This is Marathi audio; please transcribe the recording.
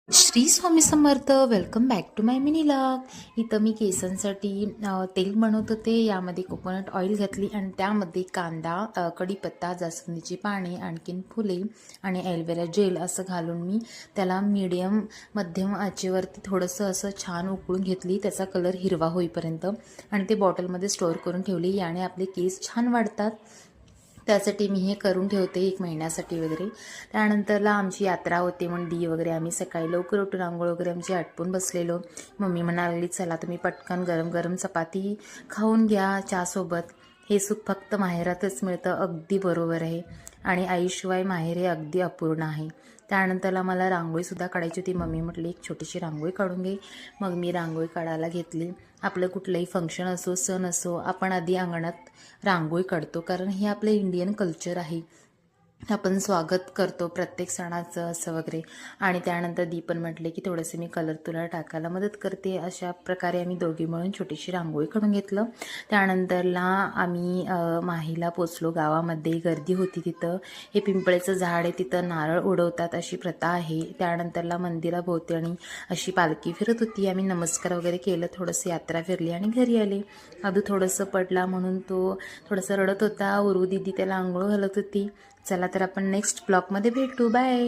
Shri Swami Samarth. Welcome back to my mini log. इथं मी केसांसाठी तेल बनवत होते. यामध्ये कोकोनट ऑइल घातली आणि त्यामध्ये कांदा, कढीपत्ता, जास्वंदीची पाने, आणखीन फुले आणि ॲलोवेरा जेल असं घालून मी त्याला मध्यम आचेवरती थोडंसं असं छान उकळून घेतली, त्याचा कलर हिरवा होईपर्यंत, आणि ते बॉटलमध्ये स्टोअर करून ठेवली. याने आपले केस छान वाढतात. त्यासाठी मी हे करून ठेवते 1 महिन्यासाठी वगैरे. त्यानंतरला आमची यात्रा होते म्हणून वगैरे आम्ही सकाळी लवकर उठून आंघोळ वगैरे आमची आटपून बसलेलो. मम्मी म्हणाली, चला तुम्ही पटकन गरम गरम चपाती खाऊन घ्या चहासोबत. हे सुख फक्त माहेरातच मिळतं. अगदी बरोबर आहे. आणि आईशिवाय माहेर हे अगदी अपूर्ण आहे. त्यानंतरला मला रांगोळीसुद्धा काढायची होती. मम्मी म्हटली, एक छोटीशी रांगोळी काढून घे. मग मी रांगोळी काढायला घेतली. आपलं कुठलंही फंक्शन असो, सण असो, आपण आधी अंगणात रांगोळी काढतो, कारण हे आपलं इंडियन कल्चर आहे. आपण स्वागत करतो प्रत्येक सणाचं असं वगैरे. आणि त्यानंतर दीपन म्हटले की थोडंसं मी कलर तुला टाकायला मदत करते. अशा प्रकारे आम्ही दोघी मिळून छोटीशी रांगोळी काढून घेतलं. त्यानंतरला आम्ही माहीला पोचलो. गावामध्ये गर्दी होती तिथं. हे पिंपळेचं झाड आहे, तिथं नारळ उडवतात अशी प्रथा आहे. त्यानंतरला मंदिराभोवती अशी पालखी फिरत होती. आम्ही नमस्कार वगैरे केलं, थोडंसं यात्रा फिरली आणि घरी आले. अदू थोडंसं पडला म्हणून तो थोडंसं रडत होता. उर्वी दिदी त्याला आंघोळ घालत होती. चला तर आपण नेक्स्ट ब्लॉगमध्ये भेटू. बाय.